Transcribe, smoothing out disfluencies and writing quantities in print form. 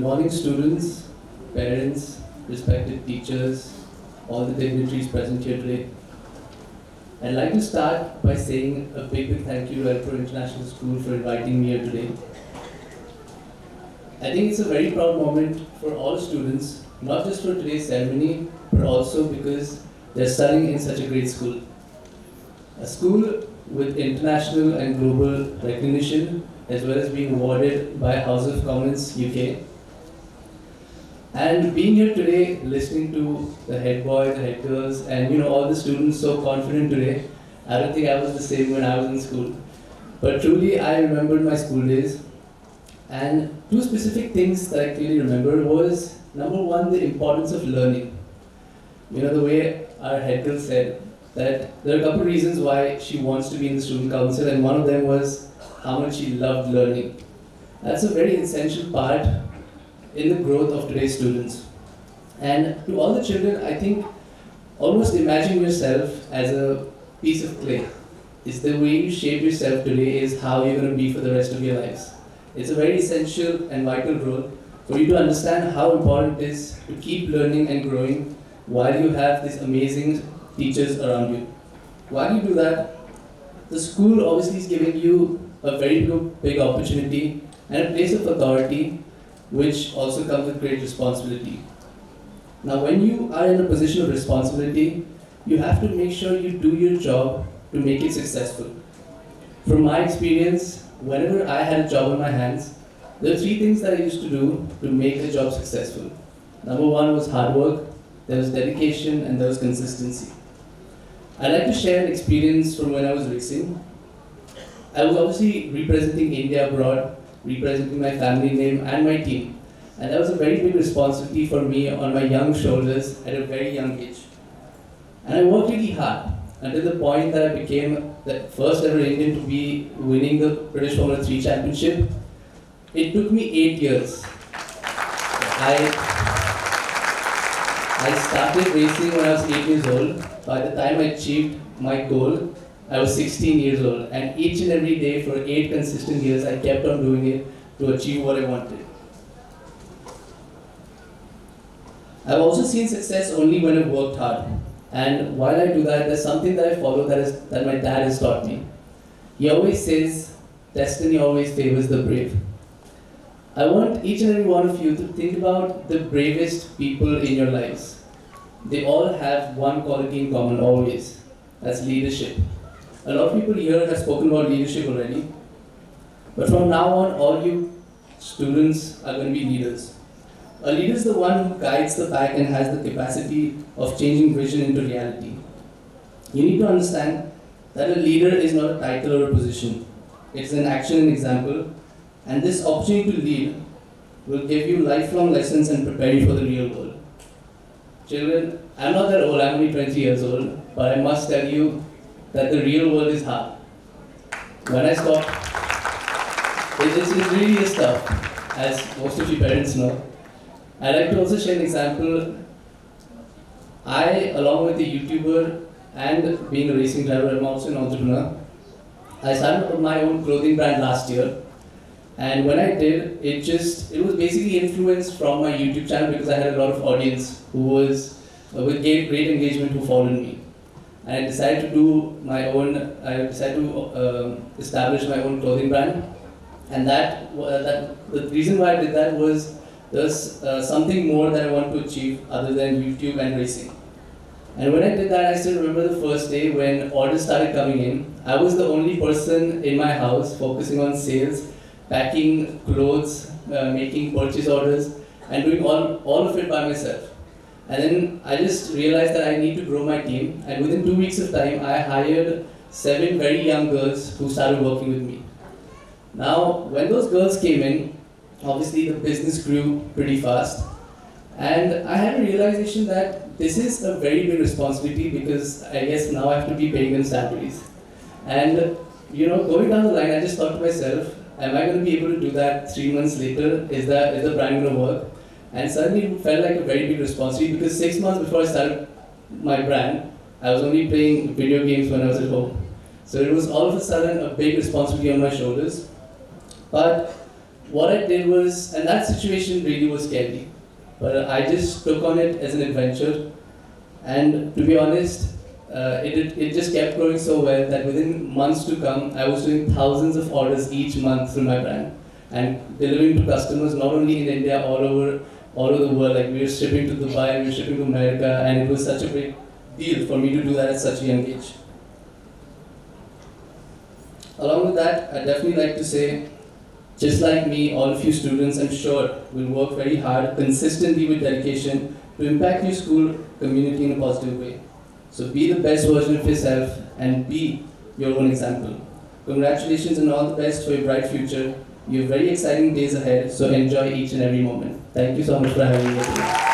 morning, students, parents, respected teachers, all the dignitaries present here today. I'd like to start by saying a big thank you to Elpro International School for inviting me here today. I think it's a very proud moment for all students, not just for today's ceremony, but also because they're studying in such a great school. A school with international and global recognition, as well as being awarded by House of Commons UK. And being here today, listening to the head boy, the head girls, and all the students so confident today, I don't think I was the same when I was in school. But truly, I remembered my school days. And two specific things that I clearly remember was, number one, the importance of learning. The way our head girl said that there are a couple of reasons why she wants to be in the student council, and one of them was how much she loved learning. That's a very essential part in the growth of today's students. And to all the children, I think almost imagine yourself as a piece of clay. It's the way you shape yourself today is how you're going to be for the rest of your lives. It's a very essential and vital role for you to understand how important it is to keep learning and growing while you have these amazing teachers around you. While you do that, the school obviously is giving you a very big opportunity and a place of authority, which also comes with great responsibility. Now, when you are in a position of responsibility, you have to make sure you do your job to make it successful. From my experience, whenever I had a job in my hands, there are three things that I used to do to make the job successful. Number one was hard work, there was dedication, and there was consistency. I'd like to share an experience from when I was racing. I was obviously representing India abroad, representing my family name and my team. And that was a very big responsibility for me on my young shoulders at a very young age. And I worked really hard until the point that I became the first ever Indian to be winning the British Formula 3 Championship. It took me 8 years. I started racing when I was 8 years old. By the time I achieved my goal, I was 16 years old. And each and every day for 8 consistent years, I kept on doing it to achieve what I wanted. I've also seen success only when I've worked hard. And while I do that, there's something that I follow that my dad has taught me. He always says, destiny always favors the brave. I want each and every one of you to think about the bravest people in your lives. They all have one quality in common always. That's leadership. A lot of people here have spoken about leadership already. But from now on, all you students are going to be leaders. A leader is the one who guides the pack and has the capacity of changing vision into reality. You need to understand that a leader is not a title or a position. It's an action and example. And this opportunity to lead will give you lifelong lessons and prepare you for the real world. Children, I'm not that old, I'm only 20 years old, but I must tell you that the real world is hard. When I stopped, it really is tough, as most of you parents know. I'd like to also share an example. I, along with a YouTuber and being a racing driver, I'm also an entrepreneur. I started my own clothing brand last year. And when I did, it was basically influenced from my YouTube channel because I had a lot of audience who was with great engagement who followed me. And I decided to establish my own clothing brand. And the reason why I did that was there's something more that I want to achieve other than YouTube and racing. And when I did that, I still remember the first day when orders started coming in. I was the only person in my house focusing on sales, packing clothes, making purchase orders, and doing all of it by myself. And then I just realized that I need to grow my team. And within 2 weeks of time, I hired 7 very young girls who started working with me. Now, when those girls came in, obviously the business grew pretty fast. And I had a realization that this is a very big responsibility because I guess now I have to be paying them salaries. And going down the line, I just thought to myself, am I going to be able to do that 3 months later? Is the brand going to work? And suddenly it felt like a very big responsibility because 6 months before I started my brand, I was only playing video games when I was at home. So it was all of a sudden a big responsibility on my shoulders. But what I did was, and that situation really was scary, but I just took on it as an adventure. And to be honest, it just kept growing so well that within months to come, I was doing thousands of orders each month through my brand and delivering to customers not only in India, all over the world. Like we were shipping to Dubai, we were shipping to America, and it was such a big deal for me to do that at such a young age. Along with that, I'd definitely like to say, just like me, all of you students, I'm sure, will work very hard, consistently with dedication, to impact your school community in a positive way. So be the best version of yourself and be your own example. Congratulations and all the best for your bright future. You have very exciting days ahead, so enjoy each and every moment. Thank you so much for having me here today.